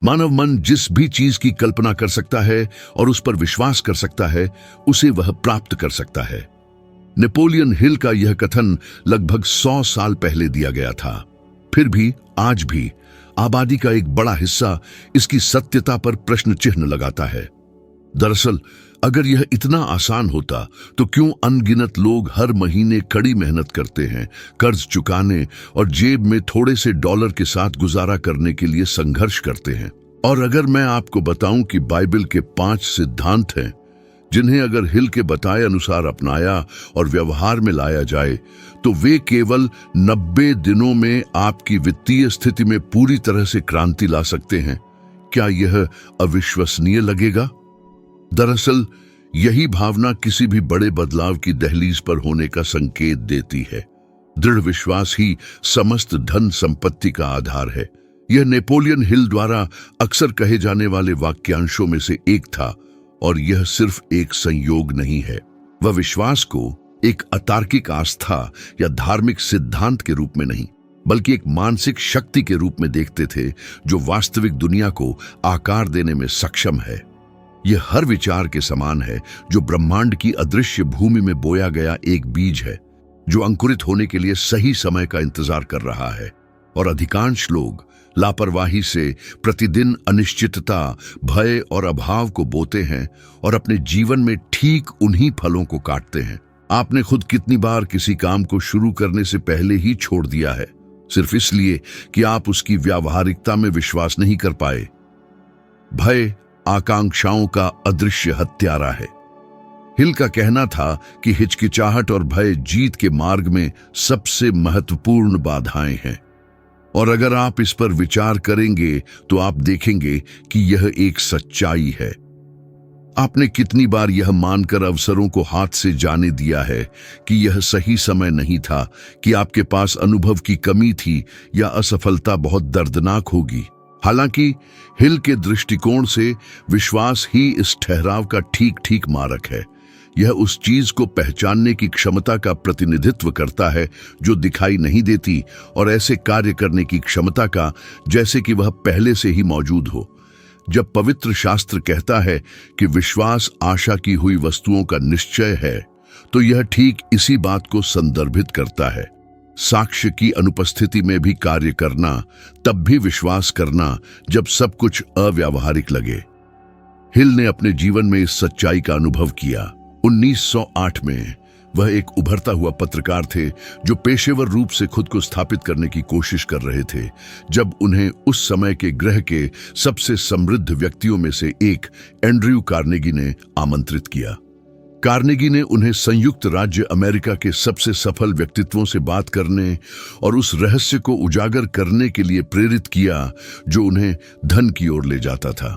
मानव मन जिस भी चीज की कल्पना कर सकता है और उस पर विश्वास कर सकता है, उसे वह प्राप्त कर सकता है। नेपोलियन हिल का यह कथन लगभग 100 साल पहले दिया गया था। फिर भी आज भी आबादी का एक बड़ा हिस्सा इसकी सत्यता पर प्रश्न चिन्ह लगाता है। दरअसल अगर यह इतना आसान होता तो क्यों अनगिनत लोग हर महीने कड़ी मेहनत करते हैं, कर्ज चुकाने और जेब में थोड़े से डॉलर के साथ गुजारा करने के लिए संघर्ष करते हैं। और अगर मैं आपको बताऊं कि बाइबल के 5 सिद्धांत हैं जिन्हें अगर हिल के बताए अनुसार अपनाया और व्यवहार में लाया जाए तो वे केवल 90 दिनों में आपकी वित्तीय स्थिति में पूरी तरह से क्रांति ला सकते हैं, क्या यह अविश्वसनीय लगेगा? दरअसल यही भावना किसी भी बड़े बदलाव की दहलीज पर होने का संकेत देती है। दृढ़ विश्वास ही समस्त धन संपत्ति का आधार है। यह नेपोलियन हिल द्वारा अक्सर कहे जाने वाले वाक्यांशों में से एक था, और यह सिर्फ एक संयोग नहीं है। वह विश्वास को एक अतार्किक आस्था या धार्मिक सिद्धांत के रूप में नहीं, बल्कि एक मानसिक शक्ति के रूप में देखते थे जो वास्तविक दुनिया को आकार देने में सक्षम है। यह हर विचार के समान है जो ब्रह्मांड की अदृश्य भूमि में बोया गया एक बीज है, जो अंकुरित होने के लिए सही समय का इंतजार कर रहा है। और अधिकांश लोग लापरवाही से प्रतिदिन अनिश्चितता, भय और अभाव को बोते हैं और अपने जीवन में ठीक उन्हीं फलों को काटते हैं। आपने खुद कितनी बार किसी काम को शुरू करने से पहले ही छोड़ दिया है, सिर्फ इसलिए कि आप उसकी व्यावहारिकता में विश्वास नहीं कर पाए? भय आकांक्षाओं का अदृश्य हत्यारा है। हिल का कहना था कि हिचकिचाहट और भय जीत के मार्ग में सबसे महत्वपूर्ण बाधाएं हैं। और अगर आप इस पर विचार करेंगे तो आप देखेंगे कि यह एक सच्चाई है। आपने कितनी बार यह मानकर अवसरों को हाथ से जाने दिया है कि यह सही समय नहीं था, कि आपके पास अनुभव की कमी थी या असफलता बहुत दर्दनाक होगी? हालांकि हिल के दृष्टिकोण से विश्वास ही इस ठहराव का ठीक ठीक मारक है। यह उस चीज को पहचानने की क्षमता का प्रतिनिधित्व करता है जो दिखाई नहीं देती, और ऐसे कार्य करने की क्षमता का जैसे कि वह पहले से ही मौजूद हो। जब पवित्र शास्त्र कहता है कि विश्वास आशा की हुई वस्तुओं का निश्चय है, तो यह ठीक इसी बात को संदर्भित करता है। साक्ष्य की अनुपस्थिति में भी कार्य करना, तब भी विश्वास करना जब सब कुछ अव्यावहारिक लगे। हिल ने अपने जीवन में इस सच्चाई का अनुभव किया। 1908 में वह एक उभरता हुआ पत्रकार थे जो पेशेवर रूप से खुद को स्थापित करने की कोशिश कर रहे थे, जब उन्हें उस समय के ग्रह के सबसे समृद्ध व्यक्तियों में से एक एंड्रयू कार्नेगी ने आमंत्रित किया। कार्नेगी ने उन्हें संयुक्त राज्य अमेरिका के सबसे सफल व्यक्तित्वों से बात करने और उस रहस्य को उजागर करने के लिए प्रेरित किया जो उन्हें धन की ओर ले जाता था।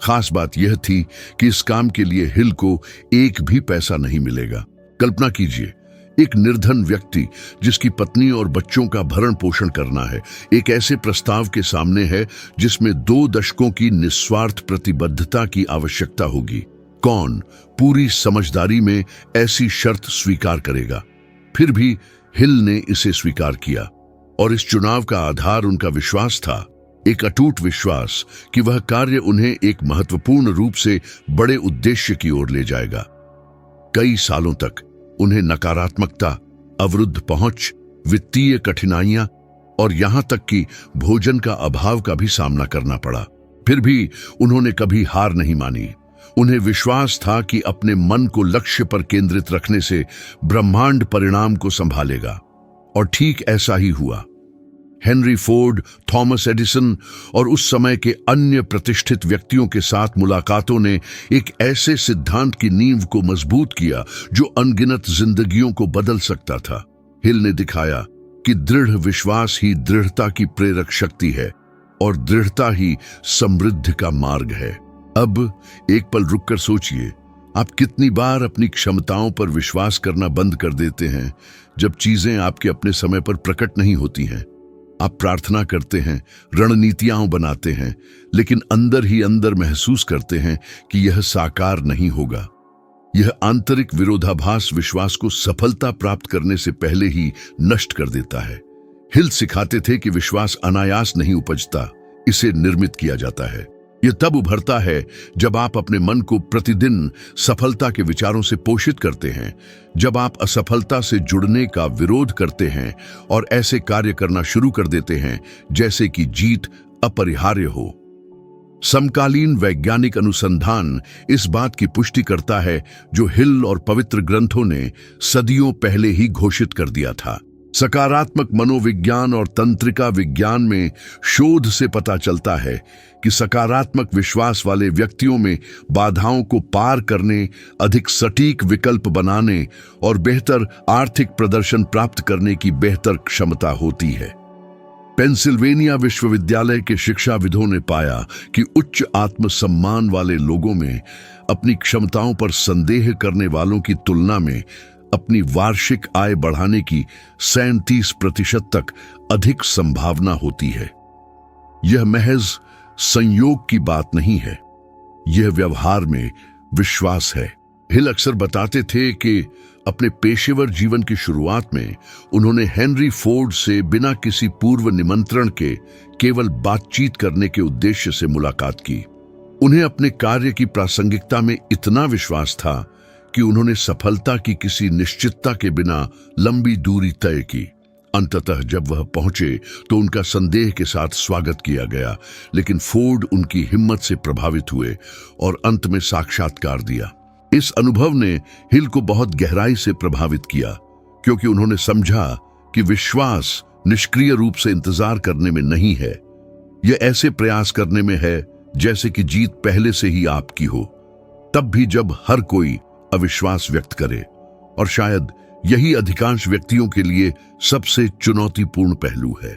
खास बात यह थी कि इस काम के लिए हिल को एक भी पैसा नहीं मिलेगा। कल्पना कीजिए, एक निर्धन व्यक्ति जिसकी पत्नी और बच्चों का भरण पोषण करना है, एक ऐसे प्रस्ताव के सामने है जिसमें 2 दशकों की निस्वार्थ प्रतिबद्धता की आवश्यकता होगी। कौन पूरी समझदारी में ऐसी शर्त स्वीकार करेगा? फिर भी हिल ने इसे स्वीकार किया, और इस चुनाव का आधार उनका विश्वास था, एक अटूट विश्वास कि वह कार्य उन्हें एक महत्वपूर्ण रूप से बड़े उद्देश्य की ओर ले जाएगा। कई सालों तक उन्हें नकारात्मकता, अवरुद्ध पहुंच, वित्तीय कठिनाइयां और यहां तक कि भोजन का अभाव का भी सामना करना पड़ा। फिर भी उन्होंने कभी हार नहीं मानी। उन्हें विश्वास था कि अपने मन को लक्ष्य पर केंद्रित रखने से ब्रह्मांड परिणाम को संभालेगा, और ठीक ऐसा ही हुआ। हेनरी फोर्ड, थॉमस एडिसन और उस समय के अन्य प्रतिष्ठित व्यक्तियों के साथ मुलाकातों ने एक ऐसे सिद्धांत की नींव को मजबूत किया जो अनगिनत जिंदगियों को बदल सकता था। हिल ने दिखाया कि दृढ़ विश्वास ही दृढ़ता की प्रेरक शक्ति है, और दृढ़ता ही समृद्धि का मार्ग है। अब एक पल रुककर सोचिए, आप कितनी बार अपनी क्षमताओं पर विश्वास करना बंद कर देते हैं जब चीजें आपके अपने समय पर प्रकट नहीं होती हैं। आप प्रार्थना करते हैं, रणनीतियां बनाते हैं, लेकिन अंदर ही अंदर महसूस करते हैं कि यह साकार नहीं होगा। यह आंतरिक विरोधाभास विश्वास को सफलता प्राप्त करने से पहले ही नष्ट कर देता है। हिल सिखाते थे कि विश्वास अनायास नहीं उपजता, किंतु एक दृढ़ विश्वास अनायास उपजता है। इसे निर्मित किया जाता है। यह तब उभरता है जब आप अपने मन को प्रतिदिन सफलता के विचारों से पोषित करते हैं, जब आप असफलता से जुड़ने का विरोध करते हैं और ऐसे कार्य करना शुरू कर देते हैं जैसे कि जीत अपरिहार्य हो। समकालीन वैज्ञानिक अनुसंधान इस बात की पुष्टि करता है जो हिल और पवित्र ग्रंथों ने सदियों पहले ही घोषित कर दिया था। सकारात्मक मनोविज्ञान और तंत्रिका विज्ञान में शोध से पता चलता है कि सकारात्मक विश्वास वाले व्यक्तियों में बाधाओं को पार करने, अधिक सटीक विकल्प बनाने और बेहतर आर्थिक प्रदर्शन प्राप्त करने की बेहतर क्षमता होती है। पेंसिल्वेनिया विश्वविद्यालय के शिक्षाविदों ने पाया कि उच्च आत्मसम्मान वाले लोगों में अपनी क्षमताओं पर संदेह करने वालों की तुलना में अपनी वार्षिक आय बढ़ाने की 37% तक अधिक संभावना होती है। यह महज संयोग की बात नहीं है, यह व्यवहार में विश्वास है। हिल अक्सर बताते थे कि अपने पेशेवर जीवन की शुरुआत में उन्होंने हेनरी फोर्ड से बिना किसी पूर्व निमंत्रण के केवल बातचीत करने के उद्देश्य से मुलाकात की। उन्हें अपने कार्य की प्रासंगिकता में इतना विश्वास था कि उन्होंने सफलता की किसी निश्चितता के बिना लंबी दूरी तय की। अंततः जब वह पहुंचे तो उनका संदेह के साथ स्वागत किया गया, लेकिन फोर्ड उनकी हिम्मत से प्रभावित हुए और अंत में साक्षात्कार दिया। इस अनुभव ने हिल को बहुत गहराई से प्रभावित किया, क्योंकि उन्होंने समझा कि विश्वास निष्क्रिय रूप से इंतजार करने में नहीं है, यह ऐसे प्रयास करने में है जैसे कि जीत पहले से ही आपकी हो, तब भी जब हर कोई अविश्वास व्यक्त करे। और शायद यही अधिकांश व्यक्तियों के लिए सबसे चुनौतीपूर्ण पहलू है।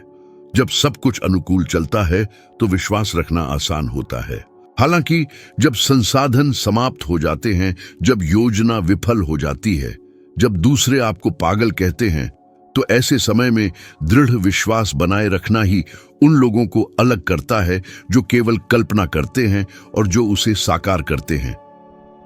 जब सब कुछ अनुकूल चलता है तो विश्वास रखना आसान होता है। हालांकि जब संसाधन समाप्त हो जाते हैं, जब योजना विफल हो जाती है, जब दूसरे आपको पागल कहते हैं, तो ऐसे समय में दृढ़ विश्वास बनाए रखना ही उन लोगों को अलग करता है जो केवल कल्पना करते हैं और जो उसे साकार करते हैं।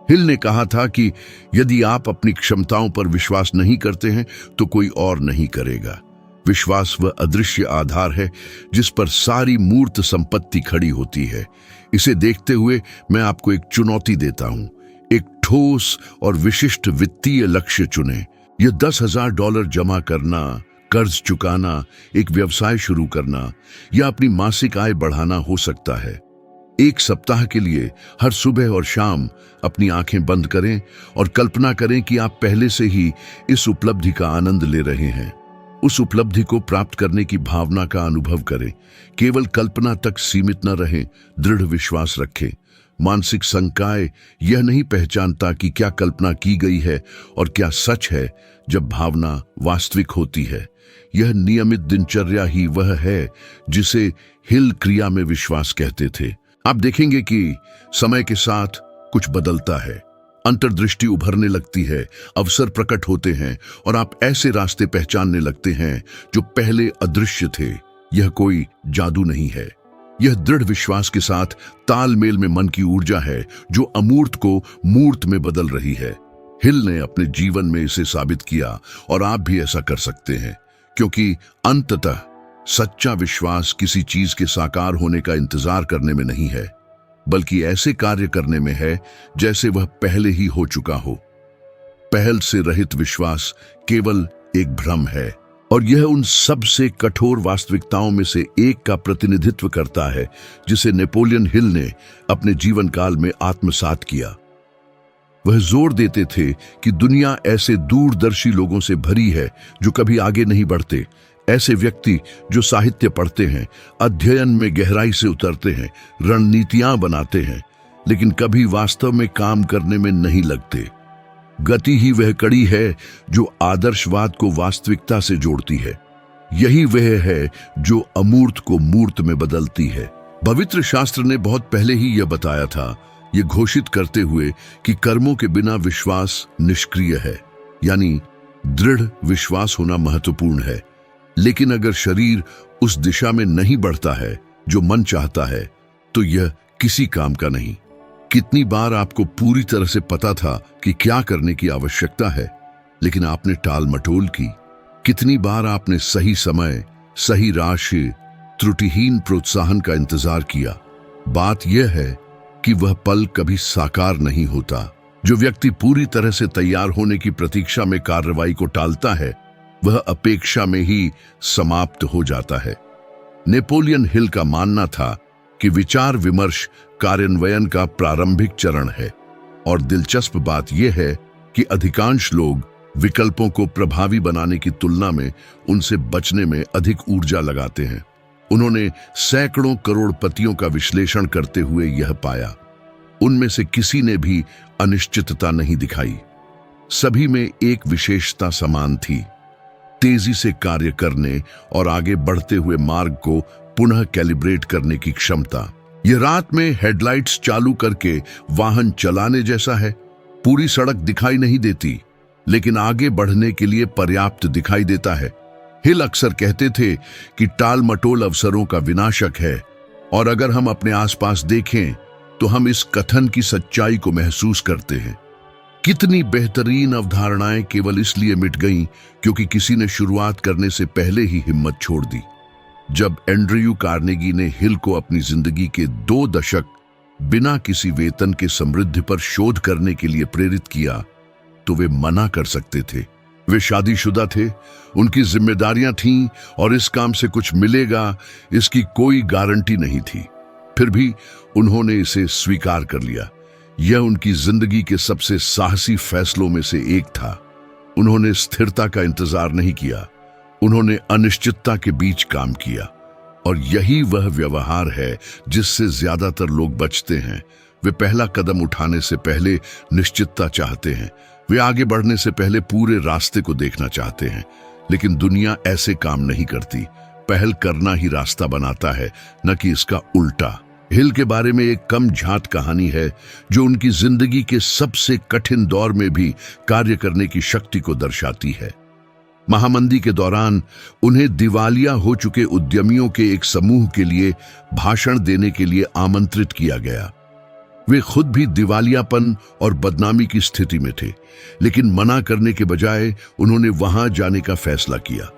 हिल ने कहा था कि यदि आप अपनी क्षमताओं पर विश्वास नहीं करते हैं तो कोई और नहीं करेगा। विश्वास वह अदृश्य आधार है जिस पर सारी मूर्त संपत्ति खड़ी होती है। इसे देखते हुए मैं आपको एक चुनौती देता हूं। एक ठोस और विशिष्ट वित्तीय लक्ष्य चुनें। यह $10,000 जमा करना, कर्ज चुकाना, एक व्यवसाय शुरू करना या अपनी मासिक आय बढ़ाना हो सकता है। एक सप्ताह के लिए हर सुबह और शाम अपनी आंखें बंद करें और कल्पना करें कि आप पहले से ही इस उपलब्धि का आनंद ले रहे हैं। उस उपलब्धि को प्राप्त करने की भावना का अनुभव करें। केवल कल्पना तक सीमित न रहें, दृढ़ विश्वास रखें। मानसिक संकाय यह नहीं पहचानता कि क्या कल्पना की गई है और क्या सच है, जब भावना वास्तविक होती है। यह नियमित दिनचर्या ही वह है जिसे हिल क्रिया में विश्वास कहते थे। आप देखेंगे कि समय के साथ कुछ बदलता है, अंतर्दृष्टि उभरने लगती है, अवसर प्रकट होते हैं और आप ऐसे रास्ते पहचानने लगते हैं जो पहले अदृश्य थे। यह कोई जादू नहीं है, यह दृढ़ विश्वास के साथ तालमेल में मन की ऊर्जा है जो अमूर्त को मूर्त में बदल रही है। हिल ने अपने जीवन में इसे साबित किया और आप भी ऐसा कर सकते हैं, क्योंकि अंततः सच्चा विश्वास किसी चीज के साकार होने का इंतजार करने में नहीं है, बल्कि ऐसे कार्य करने में है जैसे वह पहले ही हो चुका हो। पहल से रहित विश्वास केवल एक भ्रम है और यह उन सबसे कठोर वास्तविकताओं में से एक का प्रतिनिधित्व करता है जिसे नेपोलियन हिल ने अपने जीवन काल में आत्मसात किया। वह जोर देते थे कि दुनिया ऐसे दूरदर्शी लोगों से भरी है जो कभी आगे नहीं बढ़ते, ऐसे व्यक्ति जो साहित्य पढ़ते हैं, अध्ययन में गहराई से उतरते हैं, रणनीतियां बनाते हैं, लेकिन कभी वास्तव में काम करने में नहीं लगते। गति ही वह कड़ी है जो आदर्शवाद को वास्तविकता से जोड़ती है। यही वह है जो अमूर्त को मूर्त में बदलती है। पवित्र शास्त्र ने बहुत पहले ही यह बताया था, ये घोषित करते हुए कि कर्मों के बिना विश्वास निष्क्रिय है, यानी दृढ़ विश्वास होना महत्वपूर्ण है। लेकिन अगर शरीर उस दिशा में नहीं बढ़ता है जो मन चाहता है, तो यह किसी काम का नहीं। कितनी बार आपको पूरी तरह से पता था कि क्या करने की आवश्यकता है, लेकिन आपने टाल मटोल की? कितनी बार आपने सही समय, सही राशि, त्रुटिहीन प्रोत्साहन का इंतजार किया। बात यह है कि वह पल कभी साकार नहीं होता। जो व्यक्ति पूरी तरह से तैयार होने की प्रतीक्षा में कार्रवाई को टालता है, वह अपेक्षा में ही समाप्त हो जाता है। नेपोलियन हिल का मानना था कि विचार विमर्श कार्यान्वयन का प्रारंभिक चरण है, और दिलचस्प बात यह है कि अधिकांश लोग विकल्पों को प्रभावी बनाने की तुलना में उनसे बचने में अधिक ऊर्जा लगाते हैं। उन्होंने सैकड़ों करोड़पतियों का विश्लेषण करते हुए यह पाया, उनमें से किसी ने भी अनिश्चितता नहीं दिखाई। सभी में एक विशेषता समान थी, तेजी से कार्य करने और आगे बढ़ते हुए मार्ग को पुनः कैलिब्रेट करने की क्षमता। यह रात में हेडलाइट्स चालू करके वाहन चलाने जैसा है। पूरी सड़क दिखाई नहीं देती, लेकिन आगे बढ़ने के लिए पर्याप्त दिखाई देता है। हिल अक्सर कहते थे कि टाल मटोल अवसरों का विनाशक है, और अगर हम अपने आसपास देखें तो हम इस कथन की सच्चाई को महसूस करते हैं। कितनी बेहतरीन अवधारणाएं केवल इसलिए मिट गईं क्योंकि किसी ने शुरुआत करने से पहले ही हिम्मत छोड़ दी। जब एंड्रयू कार्नेगी ने हिल को अपनी जिंदगी के 2 दशक बिना किसी वेतन के समृद्धि पर शोध करने के लिए प्रेरित किया, तो वे मना कर सकते थे। वे शादीशुदा थे, उनकी जिम्मेदारियां थीं, और इस काम से कुछ मिलेगा इसकी कोई गारंटी नहीं थी। फिर भी उन्होंने इसे स्वीकार कर लिया। यह उनकी जिंदगी के सबसे साहसी फैसलों में से एक था। उन्होंने स्थिरता का इंतजार नहीं किया, उन्होंने अनिश्चितता के बीच काम किया, और यही वह व्यवहार है जिससे ज्यादातर लोग बचते हैं। वे पहला कदम उठाने से पहले निश्चितता चाहते हैं। वे आगे बढ़ने से पहले पूरे रास्ते को देखना चाहते हैं, लेकिन दुनिया ऐसे काम नहीं करती। पहल करना ही रास्ता बनाता है, न कि इसका उल्टा। हिल के बारे में एक कम झात कहानी है जो उनकी जिंदगी के सबसे कठिन दौर में भी कार्य करने की शक्ति को दर्शाती है। महामंदी के दौरान उन्हें दिवालिया हो चुके उद्यमियों के एक समूह के लिए भाषण देने के लिए आमंत्रित किया गया। वे खुद भी दिवालियापन और बदनामी की स्थिति में थे, लेकिन मना करने के बजाय उन्होंने वहां जाने का फैसला किया।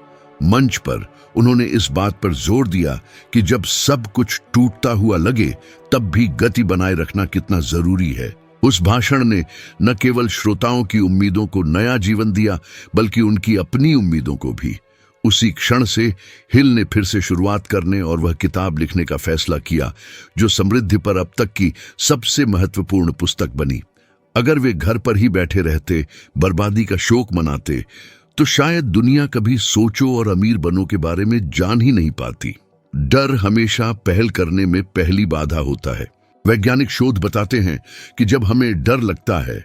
मंच पर उन्होंने इस बात पर जोर दिया कि जब सब कुछ टूटता हुआ लगे, तब भी गति बनाए रखना कितना जरूरी है। उस भाषण ने न केवल श्रोताओं की उम्मीदों को नया जीवन दिया, बल्कि उनकी अपनी उम्मीदों को भी। उसी क्षण से हिल ने फिर से शुरुआत करने और वह किताब लिखने का फैसला किया जो समृद्धि पर अब तक की सबसे महत्वपूर्ण पुस्तक बनी। अगर वे घर पर ही बैठे रहते, बर्बादी का शोक मनाते, तो शायद दुनिया कभी सोचो और अमीर बनो के बारे में जान ही नहीं पाती। डर हमेशा पहल करने में पहली बाधा होता है। वैज्ञानिक शोध बताते हैं कि जब हमें डर लगता है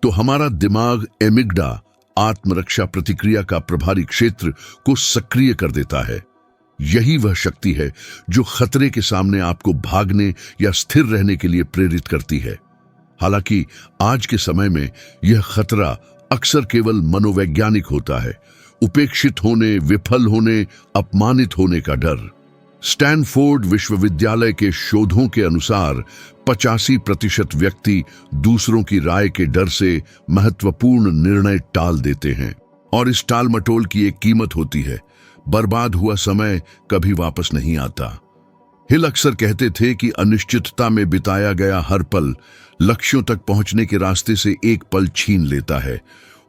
तो हमारा दिमाग एमिग्डा आत्मरक्षा प्रतिक्रिया का प्रभारी क्षेत्र को सक्रिय कर देता है। यही वह शक्ति है जो खतरे के सामने आपको भागने या स्थिर रहने के लिए प्रेरित करती है। हालांकि आज के समय में यह खतरा अक्सर केवल मनोवैज्ञानिक होता है। उपेक्षित होने, विफल होने, अपमानित होने का डर। स्टैनफोर्ड विश्वविद्यालय के शोधों के अनुसार 85% व्यक्ति दूसरों की राय के डर से महत्वपूर्ण निर्णय टाल देते हैं, और इस टाल मटोल की एक कीमत होती है। बर्बाद हुआ समय कभी वापस नहीं आता। हिल अक्सर कहते थे कि अनिश्चितता में बिताया गया हर पल लक्ष्यों तक पहुंचने के रास्ते से एक पल छीन लेता है।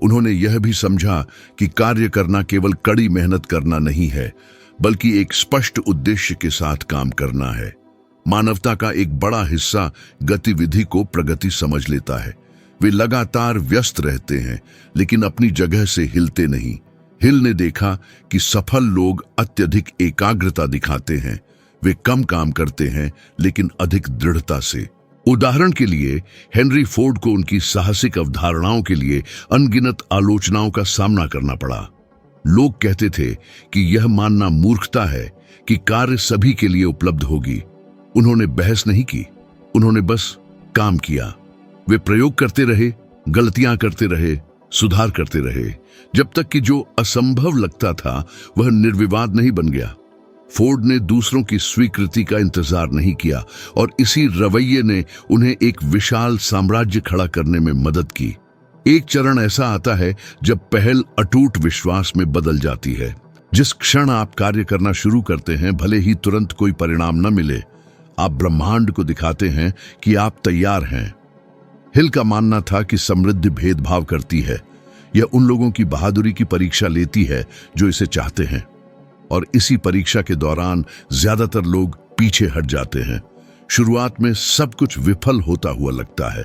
उन्होंने यह भी समझा कि कार्य करना केवल कड़ी मेहनत करना नहीं है, बल्कि एक स्पष्ट उद्देश्य के साथ काम करना है। मानवता का एक बड़ा हिस्सा गतिविधि को प्रगति समझ लेता है। वे लगातार व्यस्त रहते हैं, लेकिन अपनी जगह से हिलते नहीं। हिल ने देखा कि सफल लोग अत्यधिक एकाग्रता दिखाते हैं। वे कम काम करते हैं, लेकिन अधिक दृढ़ता से। उदाहरण के लिए हेनरी फोर्ड को उनकी साहसिक अवधारणाओं के लिए अनगिनत आलोचनाओं का सामना करना पड़ा। लोग कहते थे कि यह मानना मूर्खता है कि कार्य सभी के लिए उपलब्ध होगी। उन्होंने बहस नहीं की, उन्होंने बस काम किया। वे प्रयोग करते रहे, गलतियां करते रहे, सुधार करते रहे, जब तक कि जो असंभव लगता था वह निर्विवाद नहीं बन गया। फोर्ड ने दूसरों की स्वीकृति का इंतजार नहीं किया, और इसी रवैये ने उन्हें एक विशाल साम्राज्य खड़ा करने में मदद की। एक चरण ऐसा आता है जब पहल अटूट विश्वास में बदल जाती है। जिस क्षण आप कार्य करना शुरू करते हैं, भले ही तुरंत कोई परिणाम न मिले, आप ब्रह्मांड को दिखाते हैं कि आप तैयार हैं। हिल का मानना था कि समृद्धि भेदभाव करती है। यह उन लोगों की बहादुरी की परीक्षा लेती है जो इसे चाहते हैं, और इसी परीक्षा के दौरान ज्यादातर लोग पीछे हट जाते हैं। शुरुआत में सब कुछ विफल होता हुआ लगता है,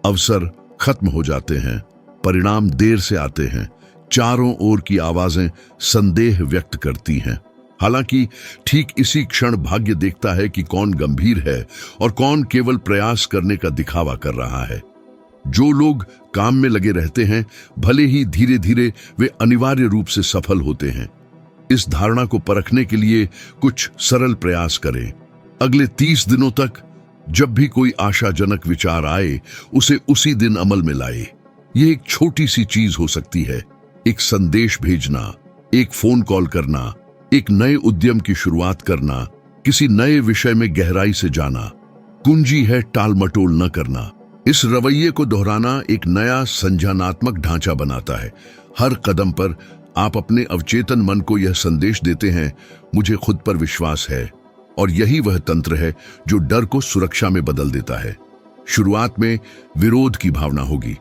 अवसर खत्म हो जाते हैं, परिणाम देर से आते हैं, चारों ओर की आवाजें संदेह व्यक्त करती हैं। हालांकि ठीक इसी क्षण भाग्य देखता है कि कौन गंभीर है और कौन केवल प्रयास करने का दिखावा कर रहा है। जो लोग काम में लगे रहते हैं, भले ही धीरे धीरे, वे अनिवार्य रूप से सफल होते हैं। इस धारणा को परखने के लिए कुछ सरल प्रयास करें। अगले 30 दिनों तक जब भी कोई आशाजनक विचार आए, उसे उसी दिन अमल में लाए। यह एक छोटी सी चीज हो सकती है, एक संदेश भेजना, एक फोन कॉल करना, एक नए उद्यम की शुरुआत करना, किसी नए विषय में गहराई से जाना। कुंजी है टाल मटोल न करना। इस रवैये को दोहराना एक नया संज्ञानात्मक ढांचा बनाता है। हर कदम पर आप अपने अवचेतन मन को यह संदेश देते हैं, मुझे खुद पर विश्वास है। और यही वह तंत्र है जो डर को सुरक्षा में बदल देता है। शुरुआत में विरोध की भावना होगी,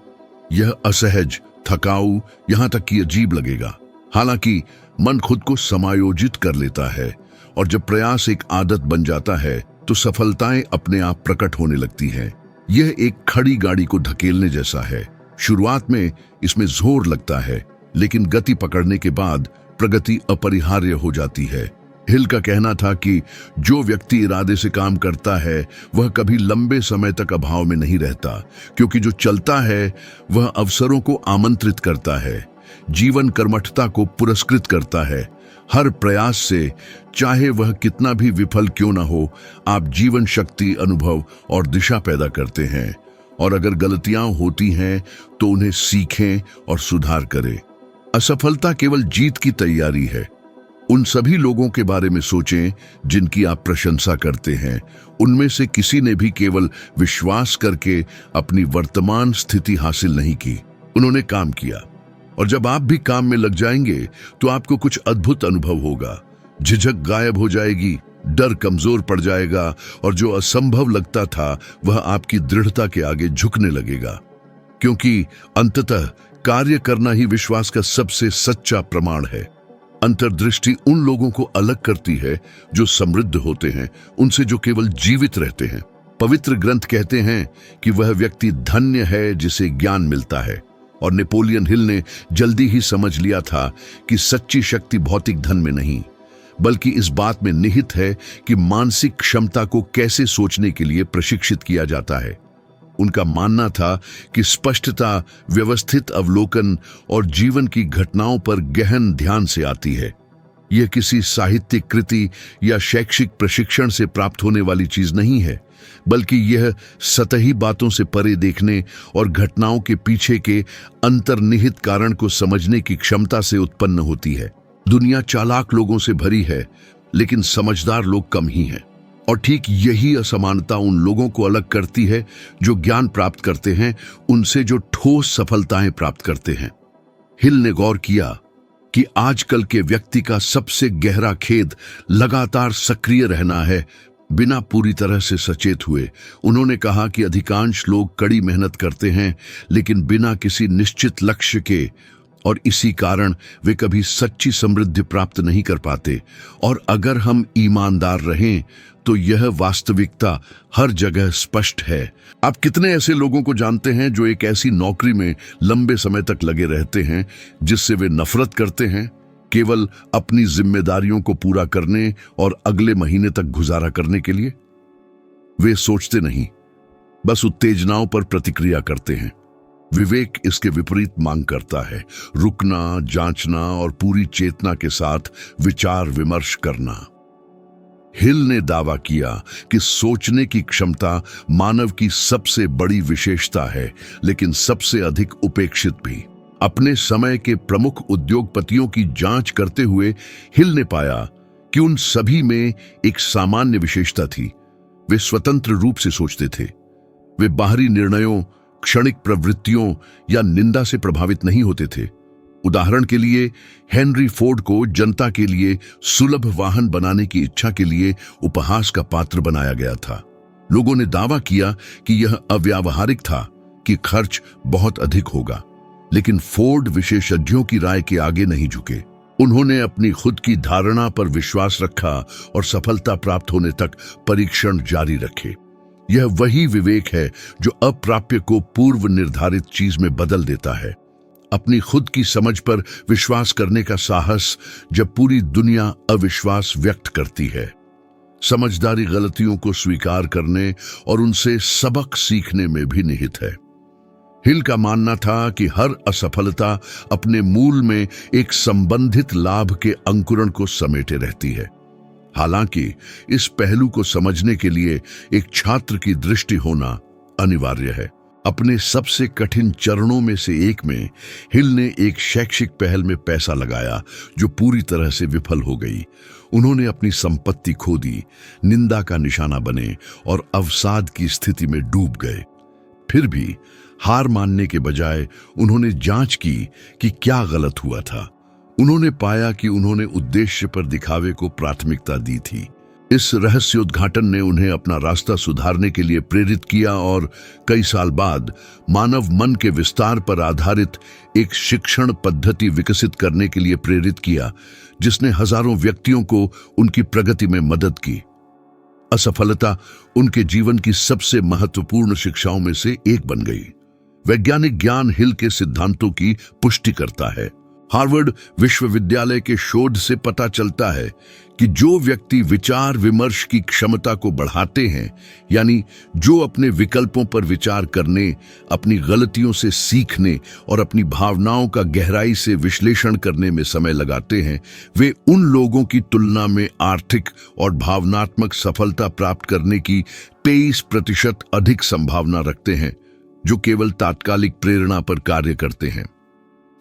यह असहज, थकाऊ, यहां तक कि अजीब लगेगा। हालांकि मन खुद को समायोजित कर लेता है, और जब प्रयास एक आदत बन जाता है तो सफलताएं अपने आप प्रकट होने लगती हैं। यह एक खड़ी गाड़ी को धकेलने जैसा है। शुरुआत में इसमें जोर लगता है, लेकिन गति पकड़ने के बाद प्रगति अपरिहार्य हो जाती है। हिल का कहना था कि जो व्यक्ति इरादे से काम करता है वह कभी लंबे समय तक अभाव में नहीं रहता, क्योंकि जो चलता है वह अवसरों को आमंत्रित करता है, जीवन कर्मठता को पुरस्कृत करता है। हर प्रयास से, चाहे वह कितना भी विफल क्यों ना हो, आप जीवन शक्ति, अनुभव और दिशा पैदा करते हैं। और अगर गलतियां होती हैं तो उन्हें सीखें और सुधार करें। असफलता केवल जीत की तैयारी है। उन सभी लोगों के बारे में सोचें जिनकी आप प्रशंसा करते हैं। उनमें से किसी ने भी केवल विश्वास करके अपनी वर्तमान स्थिति हासिल नहीं की, उन्होंने काम किया। और जब आप भी काम में लग जाएंगे तो आपको कुछ अद्भुत अनुभव होगा। झिझक गायब हो जाएगी, डर कमजोर पड़ जाएगा, और जो असंभव लगता था वह आपकी दृढ़ता के आगे झुकने लगेगा। क्योंकि अंततः कार्य करना ही विश्वास का सबसे सच्चा प्रमाण है। अंतर्दृष्टि उन लोगों को अलग करती है जो समृद्ध होते हैं, उनसे जो केवल जीवित रहते हैं। पवित्र ग्रंथ कहते हैं कि वह व्यक्ति धन्य है जिसे ज्ञान मिलता है। और नेपोलियन हिल ने जल्दी ही समझ लिया था कि सच्ची शक्ति भौतिक धन में नहीं, बल्कि इस बात में निहित है कि मानसिक क्षमता को कैसे सोचने के लिए प्रशिक्षित किया जाता है। उनका मानना था कि स्पष्टता, व्यवस्थित अवलोकन और जीवन की घटनाओं पर गहन ध्यान से आती है। यह किसी साहित्यिक कृति या शैक्षिक प्रशिक्षण से प्राप्त होने वाली चीज नहीं है, बल्कि यह सतही बातों से परे देखने और घटनाओं के पीछे के अंतर्निहित कारण को समझने की क्षमता से उत्पन्न होती है। दुनिया चालाक लोगों से भरी है, लेकिन समझदार लोग कम ही हैं। और ठीक यही असमानता उन लोगों को अलग करती है जो ज्ञान प्राप्त करते हैं उनसे जो ठोस सफलताएं प्राप्त करते हैं। हिल ने गौर किया कि आजकल के व्यक्ति का सबसे गहरा खेद लगातार सक्रिय रहना है, बिना पूरी तरह से सचेत हुए। उन्होंने कहा कि अधिकांश लोग कड़ी मेहनत करते हैं, लेकिन बिना किसी निश्चित लक्ष्य के, और इसी कारण वे कभी सच्ची समृद्धि प्राप्त नहीं कर पाते। और अगर हम ईमानदार रहें तो यह वास्तविकता हर जगह स्पष्ट है। आप कितने ऐसे लोगों को जानते हैं जो एक ऐसी नौकरी में लंबे समय तक लगे रहते हैं जिससे वे नफरत करते हैं, केवल अपनी जिम्मेदारियों को पूरा करने और अगले महीने तक गुजारा करने के लिए? वे सोचते नहीं, बस उत्तेजनाओं पर प्रतिक्रिया करते हैं। विवेक इसके विपरीत मांग करता है, रुकना, जांचना और पूरी चेतना के साथ विचार विमर्श करना। हिल ने दावा किया कि सोचने की क्षमता मानव की सबसे बड़ी विशेषता है, लेकिन सबसे अधिक उपेक्षित भी। अपने समय के प्रमुख उद्योगपतियों की जांच करते हुए हिल ने पाया कि उन सभी में एक सामान्य विशेषता थी। वे स्वतंत्र रूप से सोचते थे। वे बाहरी निर्णयों, क्षणिक प्रवृत्तियों या निंदा से प्रभावित नहीं होते थे। उदाहरण के लिए हेनरी फोर्ड को जनता के लिए सुलभ वाहन बनाने की इच्छा के लिए उपहास का पात्र बनाया गया था। लोगों ने दावा किया कि यह अव्यावहारिक था, कि खर्च बहुत अधिक होगा, लेकिन फोर्ड विशेषज्ञों की राय के आगे नहीं झुके। उन्होंने अपनी खुद की धारणा पर विश्वास रखा और सफलता प्राप्त होने तक परीक्षण जारी रखे। यह वही विवेक है जो अप्राप्य को पूर्व निर्धारित चीज में बदल देता है। अपनी खुद की समझ पर विश्वास करने का साहस जब पूरी दुनिया अविश्वास व्यक्त करती है। समझदारी गलतियों को स्वीकार करने और उनसे सबक सीखने में भी निहित है। हिल का मानना था कि हर असफलता अपने मूल में एक संबंधित लाभ के अंकुरण को समेटे रहती है। हालांकि इस पहलू को समझने के लिए एक छात्र की दृष्टि होना अनिवार्य है। अपने सबसे कठिन चरणों में से एक में हिल ने एक शैक्षिक पहल में पैसा लगाया जो पूरी तरह से विफल हो गई। उन्होंने अपनी संपत्ति खो दी, निंदा का निशाना बने और अवसाद की स्थिति में डूब गए। फिर भी हार मानने के बजाय उन्होंने जांच की कि क्या गलत हुआ था। उन्होंने पाया कि उन्होंने उद्देश्य पर दिखावे को प्राथमिकता दी थी। इस रहस्योद्घाटन ने उन्हें अपना रास्ता सुधारने के लिए प्रेरित किया और कई साल बाद मानव मन के विस्तार पर आधारित एक शिक्षण पद्धति विकसित करने के लिए प्रेरित किया, जिसने हजारों व्यक्तियों को उनकी प्रगति में मदद की। असफलता उनके जीवन की सबसे महत्वपूर्ण शिक्षाओं में से एक बन गई। वैज्ञानिक ज्ञान हिल के सिद्धांतों की पुष्टि करता है। हार्वर्ड विश्वविद्यालय के शोध से पता चलता है कि जो व्यक्ति विचार विमर्श की क्षमता को बढ़ाते हैं, यानी जो अपने विकल्पों पर विचार करने, अपनी गलतियों से सीखने और अपनी भावनाओं का गहराई से विश्लेषण करने में समय लगाते हैं, वे उन लोगों की तुलना में आर्थिक और भावनात्मक सफलता प्राप्त करने की 23% अधिक संभावना रखते हैं, जो केवल तात्कालिक प्रेरणा पर कार्य करते हैं।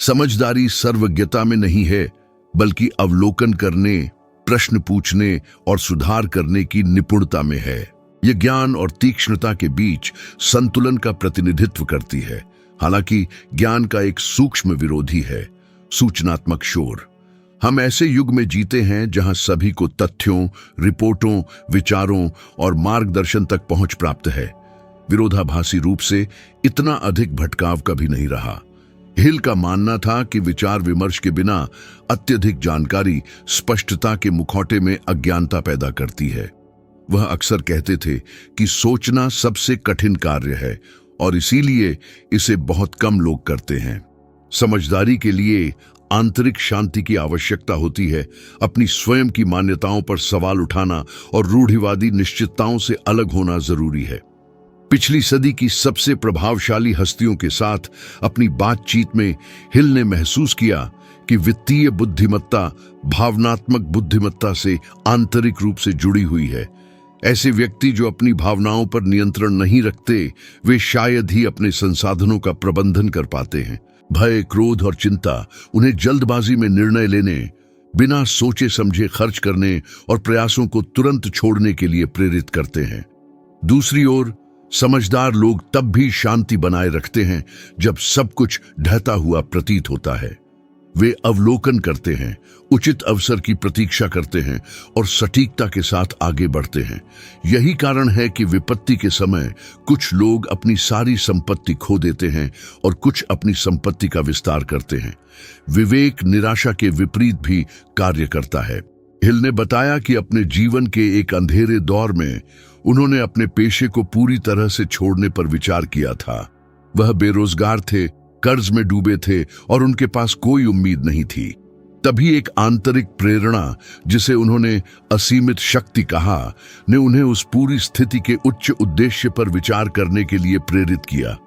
समझदारी सर्वज्ञता में नहीं है, बल्कि अवलोकन करने, प्रश्न पूछने और सुधार करने की निपुणता में है। यह ज्ञान और तीक्ष्णता के बीच संतुलन का प्रतिनिधित्व करती है। हालांकि ज्ञान का एक सूक्ष्म विरोधी है सूचनात्मक शोर। हम ऐसे युग में जीते हैं जहां सभी को तथ्यों, रिपोर्टों, विचारों और मार्गदर्शन तक पहुंच प्राप्त है। विरोधाभासी रूप से इतना अधिक भटकाव कभी नहीं रहा। हिल का मानना था कि विचार विमर्श के बिना अत्यधिक जानकारी स्पष्टता के मुखौटे में अज्ञानता पैदा करती है। वह अक्सर कहते थे कि सोचना सबसे कठिन कार्य है और इसीलिए इसे बहुत कम लोग करते हैं। समझदारी के लिए आंतरिक शांति की आवश्यकता होती है। अपनी स्वयं की मान्यताओं पर सवाल उठाना और रूढ़िवादी निश्चितताओं से अलग होना जरूरी है। पिछली सदी की सबसे प्रभावशाली हस्तियों के साथ अपनी बातचीत में हिल ने महसूस किया कि वित्तीय बुद्धिमत्ता भावनात्मक बुद्धिमत्ता से आंतरिक रूप से जुड़ी हुई है। ऐसे व्यक्ति जो अपनी भावनाओं पर नियंत्रण नहीं रखते, वे शायद ही अपने संसाधनों का प्रबंधन कर पाते हैं। भय, क्रोध और चिंता उन्हें जल्दबाजी में निर्णय लेने, बिना सोचे समझे खर्च करने और प्रयासों को तुरंत छोड़ने के लिए प्रेरित करते हैं। दूसरी ओर समझदार लोग तब भी शांति बनाए रखते हैं जब सब कुछ ढहता हुआ प्रतीत होता है। वे अवलोकन करते हैं, उचित अवसर की प्रतीक्षा करते हैं और सटीकता के साथ आगे बढ़ते हैं। यही कारण है कि विपत्ति के समय कुछ लोग अपनी सारी संपत्ति खो देते हैं और कुछ अपनी संपत्ति का विस्तार करते हैं। विवेक निराशा के विपरीत भी कार्य करता है। हिल ने बताया कि अपने जीवन के एक अंधेरे दौर में उन्होंने अपने पेशे को पूरी तरह से छोड़ने पर विचार किया था। वह बेरोजगार थे, कर्ज में डूबे थे और उनके पास कोई उम्मीद नहीं थी। तभी एक आंतरिक प्रेरणा, जिसे उन्होंने असीमित शक्ति कहा, ने उन्हें उस पूरी स्थिति के उच्च उद्देश्य पर विचार करने के लिए प्रेरित किया।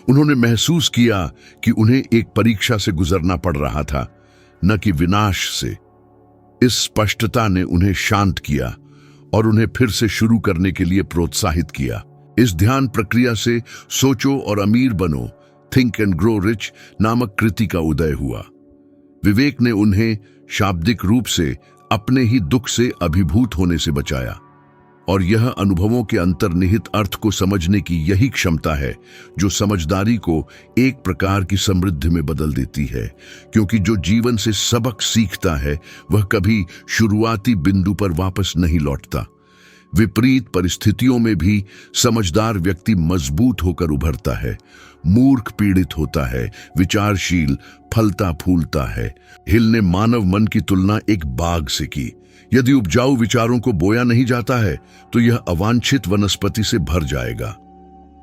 उन्होंने महसूस किया कि उन्हें एक परीक्षा से गुजरना पड़ रहा था, न कि विनाश से। इस स्पष्टता ने उन्हें शांत किया और उन्हें फिर से शुरू करने के लिए प्रोत्साहित किया। इस ध्यान प्रक्रिया से सोचो और अमीर बनो, थिंक एंड ग्रो रिच नामक कृति का उदय हुआ। विवेक ने उन्हें शाब्दिक रूप से अपने ही दुख से अभिभूत होने से बचाया और यह अनुभवों के अंतर्निहित अर्थ को समझने की यही क्षमता है जो समझदारी को एक प्रकार की समृद्धि में बदल देती है, क्योंकि जो जीवन से सबक सीखता है वह कभी शुरुआती बिंदु पर वापस नहीं लौटता। विपरीत परिस्थितियों में भी समझदार व्यक्ति मजबूत होकर उभरता है, मूर्ख पीड़ित होता है, विचारशील फलता फूलता है। हिल ने मानव मन की तुलना एक बाग से की। यदि उपजाऊ विचारों को बोया नहीं जाता है तो यह अवांछित वनस्पति से भर जाएगा।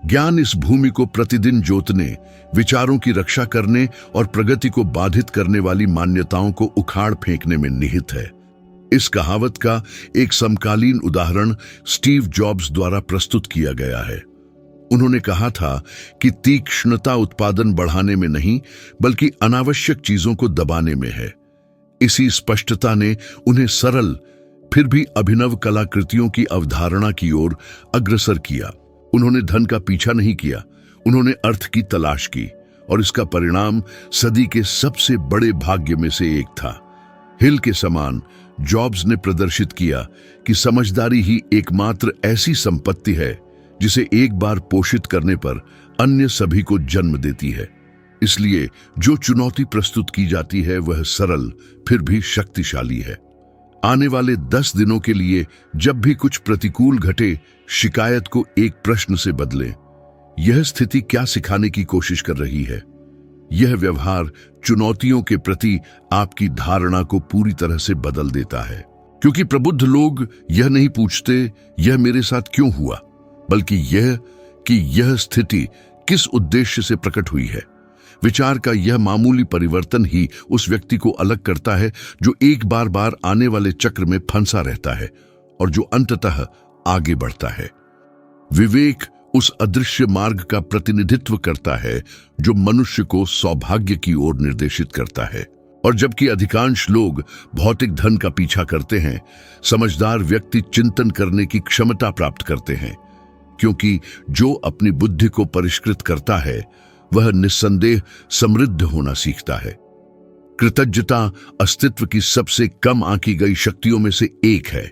ज्ञान इस भूमि को प्रतिदिन जोतने, विचारों की रक्षा करने और प्रगति को बाधित करने वाली मान्यताओं को उखाड़ फेंकने में निहित है। इस कहावत का एक समकालीन उदाहरण स्टीव जॉब्स द्वारा प्रस्तुत किया गया है। उन्होंने कहा था कि तीक्ष्णता उत्पादन बढ़ाने में नहीं बल्कि अनावश्यक चीजों को दबाने में है। इसी स्पष्टता ने उन्हें सरल फिर भी अभिनव कलाकृतियों की अवधारणा की ओर अग्रसर किया। उन्होंने धन का पीछा नहीं किया, उन्होंने अर्थ की तलाश की, और इसका परिणाम सदी के सबसे बड़े भाग्य में से एक था। हिल के समान जॉब्स ने प्रदर्शित किया कि समझदारी ही एकमात्र ऐसी संपत्ति है जिसे एक बार पोषित करने पर अन्य सभी को जन्म देती है। इसलिए जो चुनौती प्रस्तुत की जाती है वह सरल फिर भी शक्तिशाली है। आने वाले 10 दिनों के लिए जब भी कुछ प्रतिकूल घटे, शिकायत को एक प्रश्न से बदलें। यह स्थिति क्या सिखाने की कोशिश कर रही है? यह व्यवहार चुनौतियों के प्रति आपकी धारणा को पूरी तरह से बदल देता है, क्योंकि प्रबुद्ध लोग यह नहीं पूछते यह मेरे साथ क्यों हुआ, बल्कि यह कि यह स्थिति किस उद्देश्य से प्रकट हुई है। विचार का यह मामूली परिवर्तन ही उस व्यक्ति को अलग करता है जो एक बार बार आने वाले चक्र में फंसा रहता है और जो अंततः आगे बढ़ता है। विवेक उस अदृश्य मार्ग का प्रतिनिधित्व करता है जो मनुष्य को सौभाग्य की ओर निर्देशित करता है। और जबकि अधिकांश लोग भौतिक धन का पीछा करते हैं, समझदार व्यक्ति चिंतन करने की क्षमता प्राप्त करते हैं, क्योंकि जो अपनी बुद्धि को परिष्कृत करता है वह निस्संदेह समृद्ध होना सीखता है। कृतज्ञता अस्तित्व की सबसे कम आंकी गई शक्तियों में से एक है।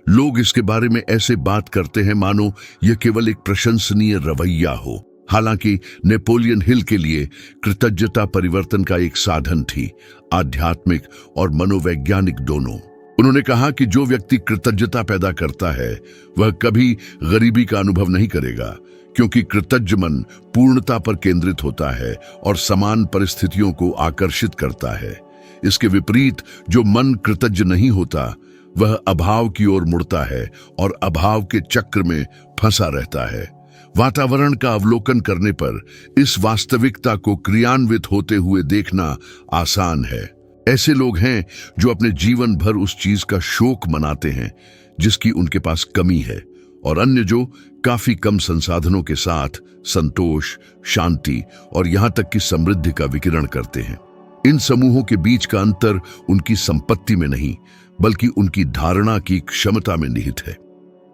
लोग इसके बारे में ऐसे बात करते हैं मानो यह केवल एक प्रशंसनीय रवैया हो। हालांकि नेपोलियन हिल के लिए कृतज्ञता परिवर्तन का एक साधन थी, आध्यात्मिक और मनोवैज्ञानिक दोनों। उन्होंने कहा कि जो व्यक्ति कृतज्ञता पैदा करता है वह कभी गरीबी का अनुभव नहीं करेगा, क्योंकि कृतज्ञ मन पूर्णता पर केंद्रित होता है और समान परिस्थितियों को आकर्षित करता है। इसके विपरीत जो मन कृतज्ञ नहीं होता वह अभाव की ओर मुड़ता है और अभाव के चक्र में फंसा रहता है। वातावरण का अवलोकन करने पर इस वास्तविकता को क्रियान्वित होते हुए देखना आसान है। ऐसे लोग हैं जो अपने जीवन भर उस चीज का शोक मनाते हैं जिसकी उनके पास कमी है, और अन्य जो काफी कम संसाधनों के साथ संतोष, शांति और यहां तक कि समृद्धि का विकिरण करते हैं। इन समूहों के बीच का अंतर उनकी संपत्ति में नहीं बल्कि उनकी धारणा की क्षमता में निहित है।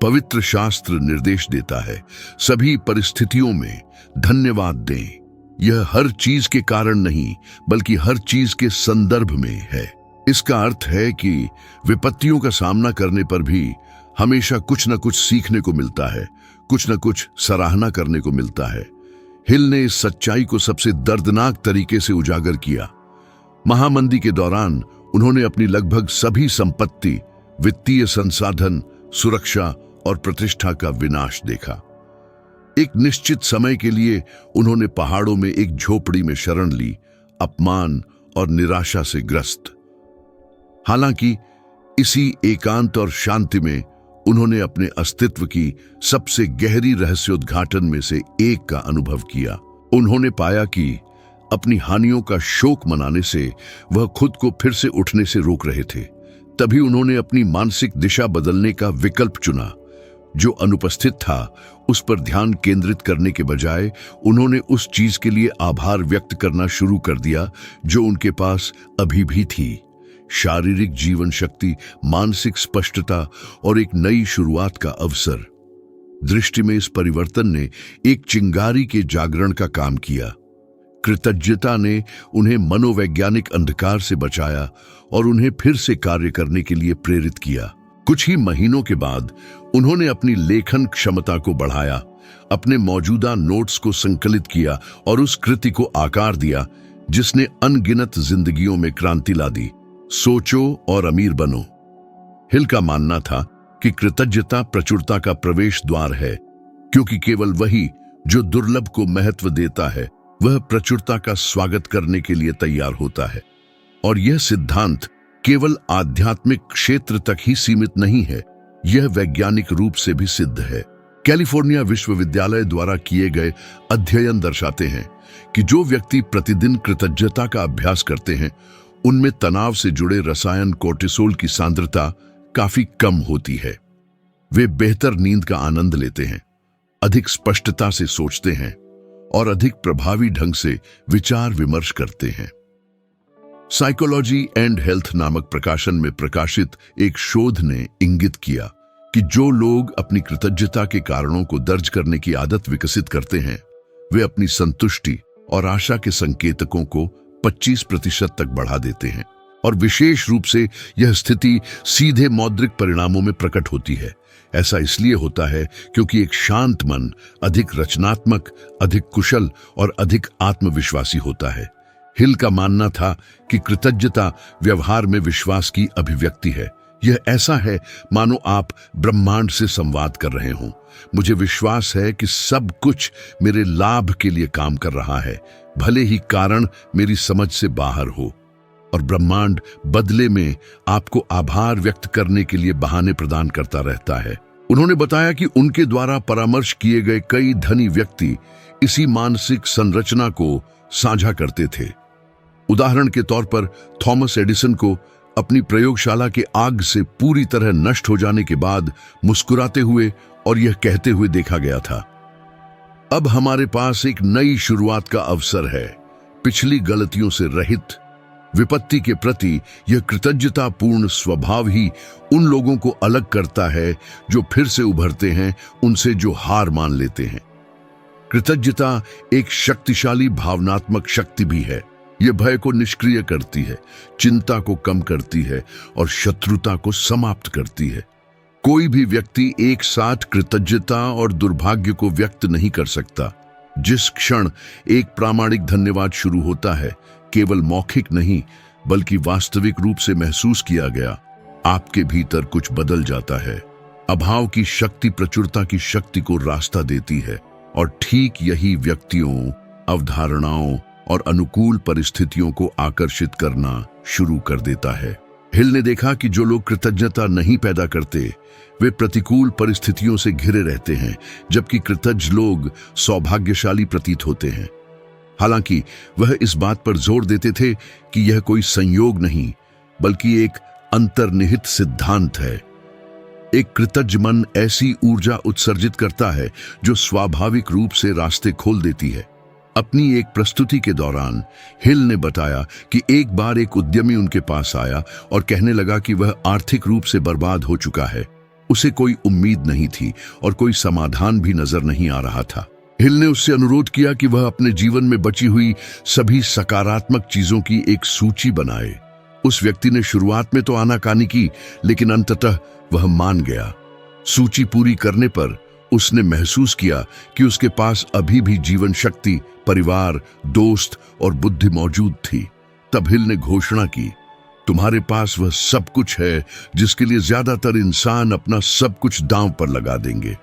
पवित्र शास्त्र निर्देश देता है, सभी परिस्थितियों में धन्यवाद दें। यह हर चीज के कारण नहीं बल्कि हर चीज के संदर्भ में है। इसका अर्थ है कि विपत्तियों का सामना करने पर भी हमेशा कुछ न कुछ सीखने को मिलता है, कुछ न कुछ सराहना करने को मिलता है। हिल ने इस सच्चाई को सबसे दर्दनाक तरीके से उजागर किया। महामंदी के दौरान उन्होंने अपनी लगभग सभी संपत्ति, वित्तीय संसाधन, सुरक्षा और प्रतिष्ठा का विनाश देखा। एक निश्चित समय के लिए उन्होंने पहाड़ों में एक झोपड़ी में शरण ली, अपमान और निराशा से ग्रस्त। हालांकि इसी एकांत और शांति में उन्होंने अपने अस्तित्व की सबसे गहरी रहस्योद्घाटन में से एक का अनुभव किया। उन्होंने पाया कि अपनी हानियों का शोक मनाने से वह खुद को फिर से उठने से रोक रहे थे। तभी उन्होंने अपनी मानसिक दिशा बदलने का विकल्प चुना। जो अनुपस्थित था उस पर ध्यान केंद्रित करने के बजाय उन्होंने उस चीज के लिए आभार व्यक्त करना शुरू कर दिया जो उनके पास अभी भी थी। शारीरिक जीवन शक्ति, मानसिक स्पष्टता और एक नई शुरुआत का अवसर। दृष्टि में इस परिवर्तन ने एक चिंगारी के जागरण का काम किया। कृतज्ञता ने उन्हें मनोवैज्ञानिक अंधकार से बचाया और उन्हें फिर से कार्य करने के लिए प्रेरित किया। कुछ ही महीनों के बाद उन्होंने अपनी लेखन क्षमता को बढ़ाया, अपने मौजूदा नोट्स को संकलित किया और उस कृति को आकार दिया जिसने अनगिनत जिंदगियों में क्रांति ला दी। सोचो और अमीर बनो। हिल का मानना था कि कृतज्ञता प्रचुरता का प्रवेश द्वार है, क्योंकि केवल वही जो दुर्लभ को महत्व देता है वह प्रचुरता का स्वागत करने के लिए तैयार होता है। और यह सिद्धांत केवल आध्यात्मिक क्षेत्र तक ही सीमित नहीं है, यह वैज्ञानिक रूप से भी सिद्ध है। कैलिफोर्निया विश्वविद्यालय द्वारा किए गए अध्ययन दर्शाते हैं कि जो व्यक्ति प्रतिदिन कृतज्ञता का अभ्यास करते हैं उनमें तनाव से जुड़े रसायन कोर्टिसोल की सांद्रता काफी कम होती है। वे बेहतर नींद का आनंद लेते हैं, अधिक स्पष्टता से सोचते हैं और अधिक प्रभावी ढंग से विचार विमर्श करते हैं। साइकोलॉजी एंड हेल्थ नामक प्रकाशन में प्रकाशित एक शोध ने इंगित किया कि जो लोग अपनी कृतज्ञता के कारणों को दर्ज करने की आदत विकसित करते हैं वे अपनी संतुष्टि और आशा के संकेतकों को 25% तक बढ़ा देते हैं। और विशेष रूप से यह स्थिति सीधे मौद्रिक परिणामों में प्रकट होती है। ऐसा इसलिए होता है क्योंकि एक शांत मन अधिक रचनात्मक, अधिक कुशल और अधिक आत्मविश्वासी होता है। हिल का मानना था कि कृतज्ञता व्यवहार में विश्वास की अभिव्यक्ति है। यह ऐसा है मानो आप ब्रह्मांड से संवाद कर रहे हों। मुझे विश्वास है कि सब कुछ मेरे लाभ के लिए काम कर रहा है, भले ही कारण मेरी समझ से बाहर हो। और ब्रह्मांड बदले में आपको आभार व्यक्त करने के लिए बहाने प्रदान करता रहता है। उन्होंने बताया कि उनके द्वारा परामर्श किए गए कई धनी व्यक्ति इसी मानसिक संरचना को साझा करते थे। उदाहरण के तौर पर थॉमस एडिसन को अपनी प्रयोगशाला के आग से पूरी तरह नष्ट हो जाने के बाद मुस्कुराते हुए और यह कहते हुए देखा गया था, अब हमारे पास एक नई शुरुआत का अवसर है। पिछली गलतियों से रहित विपत्ति के प्रति यह कृतज्ञतापूर्ण स्वभाव ही उन लोगों को अलग करता है जो फिर से उभरते हैं उनसे जो हार मान लेते हैं। कृतज्ञता एक शक्तिशाली भावनात्मक शक्ति भी है। यह भय को निष्क्रिय करती है, चिंता को कम करती है और शत्रुता को समाप्त करती है। कोई भी व्यक्ति एक साथ कृतज्ञता और दुर्भाग्य को व्यक्त नहीं कर सकता। जिस क्षण एक प्रामाणिक धन्यवाद शुरू होता है, केवल मौखिक नहीं बल्कि वास्तविक रूप से महसूस किया गया, आपके भीतर कुछ बदल जाता है। अभाव की शक्ति प्रचुरता की शक्ति को रास्ता देती है और ठीक यही व्यक्तियों, अवधारणाओं और अनुकूल परिस्थितियों को आकर्षित करना शुरू कर देता है। हिल ने देखा कि जो लोग कृतज्ञता नहीं पैदा करते वे प्रतिकूल परिस्थितियों से घिरे रहते हैं, जबकि कृतज्ञ लोग सौभाग्यशाली प्रतीत होते हैं। हालांकि वह इस बात पर जोर देते थे कि यह कोई संयोग नहीं बल्कि एक अंतर्निहित सिद्धांत है। एक कृतज्ञ मन ऐसी ऊर्जा उत्सर्जित करता है जो स्वाभाविक रूप से रास्ते खोल देती है। अपनी एक प्रस्तुति के दौरान हिल ने बताया कि एक बार एक उद्यमी उनके पास आया और कहने लगा कि वह आर्थिक रूप से बर्बाद हो चुका है। उसे कोई उम्मीद नहीं थी और कोई समाधान भी नजर नहीं आ रहा था। हिल ने उससे अनुरोध किया कि वह अपने जीवन में बची हुई सभी सकारात्मक चीजों की एक सूची बनाए। उस व्यक्ति ने शुरुआत में तो आनाकानी की, लेकिन अंततः वह मान गया। सूची पूरी करने पर उसने महसूस किया कि उसके पास अभी भी जीवन शक्ति, परिवार, दोस्त और बुद्धि मौजूद थी। तब हिल ने घोषणा की, तुम्हारे पास वह सब कुछ है जिसके लिए ज्यादातर इंसान अपना सब कुछ दांव पर लगा देंगे।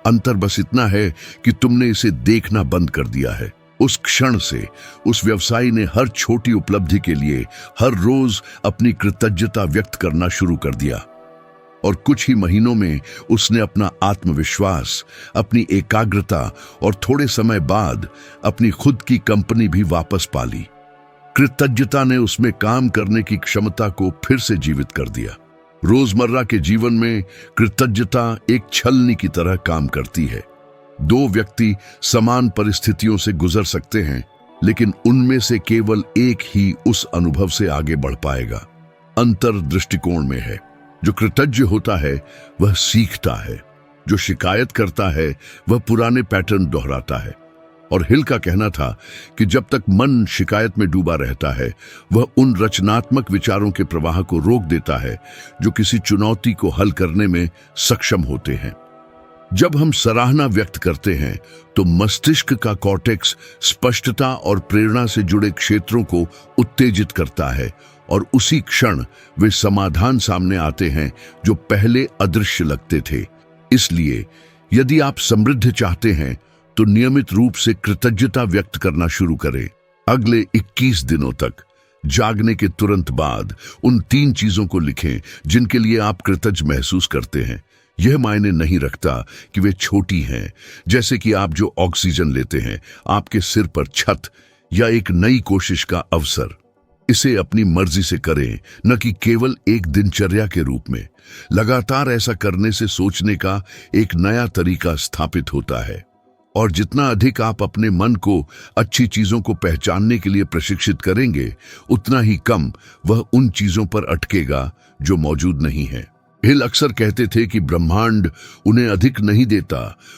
अंतर बस इतना है कि तुमने इसे देखना बंद कर दिया है। उस क्षण से उस व्यवसायी ने हर छोटी उपलब्धि के लिए हर रोज अपनी कृतज्ञता व्यक्त करना शुरू कर दिया और कुछ ही महीनों में उसने अपना आत्मविश्वास, अपनी एकाग्रता और थोड़े समय बाद अपनी खुद की कंपनी भी वापस पा ली। कृतज्ञता ने उसमें काम करने की क्षमता को फिर से जीवित कर दिया। रोजमर्रा के जीवन में कृतज्ञता एक छलनी की तरह काम करती है। दो व्यक्ति समान परिस्थितियों से गुजर सकते हैं, लेकिन उनमें से केवल एक ही उस अनुभव से आगे बढ़ पाएगा। अंतर दृष्टिकोण में है। जो कृतज्ञ होता है वह सीखता है, जो शिकायत करता है वह पुराने पैटर्न दोहराता है। और हिल का कहना था कि जब तक मन शिकायत में डूबा रहता है, वह उन रचनात्मक विचारों के प्रवाह को रोक देता है जो किसी चुनौती को हल करने में सक्षम होते हैं। जब हम सराहना व्यक्त करते हैं तो मस्तिष्क का कॉर्टेक्स स्पष्टता और प्रेरणा से जुड़े क्षेत्रों को उत्तेजित करता है और उसी क्षण वे समाधान सामने आते हैं जो पहले अदृश्य लगते थे। इसलिए यदि आप समृद्धि चाहते हैं तो नियमित रूप से कृतज्ञता व्यक्त करना शुरू करें। अगले 21 दिनों तक जागने के तुरंत बाद उन 3 चीजों को लिखें जिनके लिए आप कृतज्ञ महसूस करते हैं। यह मायने नहीं रखता कि वे छोटी हैं, जैसे कि आप जो ऑक्सीजन लेते हैं, आपके सिर पर छत या एक नई कोशिश का अवसर। इसे अपनी मर्जी से करें, न कि केवल एक दिनचर्या के रूप में। लगातार ऐसा करने से सोचने का एक नया तरीका स्थापित होता है, और जितना अधिक आप अपने मन को अच्छी चीजों को पहचानने के लिए प्रशिक्षित करेंगे, उतना ही कम वह उन चीजों पर अटकेगा जो मौजूद नहीं है। हिल अक्सर कहते थे कि ब्रह्मांड उन्हें अधिक नहीं देता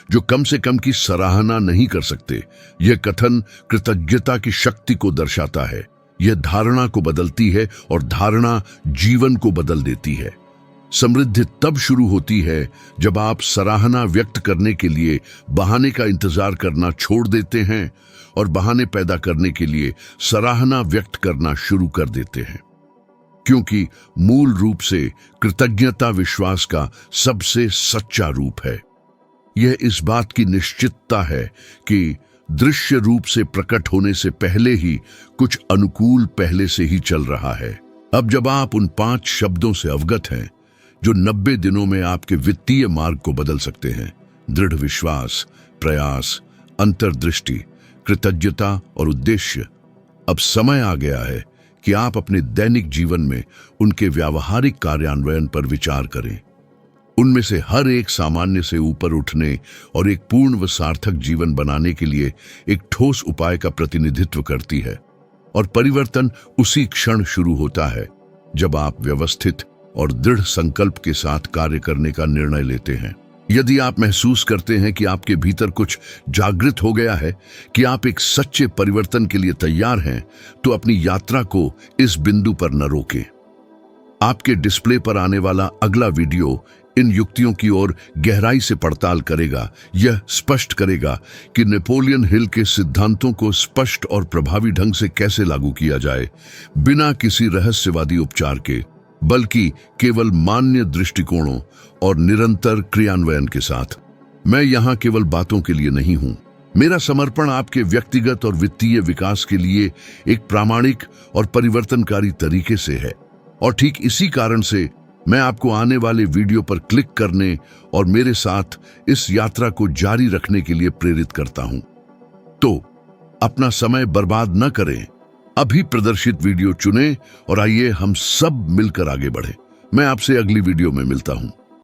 जो कम से कम की सराहना नहीं कर सकते। यह कथन कृतज्ञता की शक्ति को दर्शाता है। यह धारणा को बदलती है और धारणा जीवन को बदल देती है। समृद्धि तब शुरू होती है जब आप सराहना व्यक्त करने के लिए बहाने का इंतजार करना छोड़ देते हैं और बहाने पैदा करने के लिए सराहना व्यक्त करना शुरू कर देते हैं, क्योंकि मूल रूप से कृतज्ञता विश्वास का सबसे सच्चा रूप है। यह इस बात की निश्चितता है कि दृश्य रूप से प्रकट होने से पहले ही कुछ अनुकूल पहले से ही चल रहा है। अब जब आप उन 5 शब्दों से अवगत हैं जो 90 दिनों में आपके वित्तीय मार्ग को बदल सकते हैं, दृढ़ विश्वास, प्रयास, अंतर्दृष्टि, कृतज्ञता और उद्देश्य, अब समय आ गया है कि आप अपने दैनिक जीवन में उनके व्यावहारिक कार्यान्वयन पर विचार करें। उनमें से हर एक सामान्य से ऊपर उठने और एक पूर्ण व सार्थक जीवन बनाने के लिए एक ठोस उपाय का प्रतिनिधित्व करती है, और परिवर्तन उसी क्षण शुरू होता है जब आप व्यवस्थित और दृढ़ संकल्प के साथ कार्य करने का निर्णय लेते हैं। यदि आप महसूस करते हैं कि आपके भीतर कुछ जागृत हो गया है, कि आप एक सच्चे परिवर्तन के लिए तैयार हैं, तो अपनी यात्रा को इस बिंदु पर न रोकें। आपके डिस्प्ले पर आने वाला अगला वीडियो इन युक्तियों की ओर गहराई से पड़ताल करेगा। यह स्पष्ट करेगा कि नेपोलियन हिल के सिद्धांतों को स्पष्ट और प्रभावी ढंग से कैसे लागू किया जाए, बिना किसी रहस्यवादी उपचार के, बल्कि केवल मान्य दृष्टिकोणों और निरंतर क्रियान्वयन के साथ। मैं यहाँ केवल बातों के लिए नहीं हूँ। मेरा समर्पण आपके व्यक्तिगत और वित्तीय विकास के लिए एक प्रामाणिक और परिवर्तनकारी तरीके से है, और ठीक इसी कारण से मैं आपको आने वाले वीडियो पर क्लिक करने और मेरे साथ इस यात्रा को जारी रखने के लिए प्रेरित करता हूं। तो अपना समय बर्बाद न करें, अभी प्रदर्शित वीडियो चुनें और आइए हम सब मिलकर आगे बढ़ें। मैं आपसे अगली वीडियो में मिलता हूं।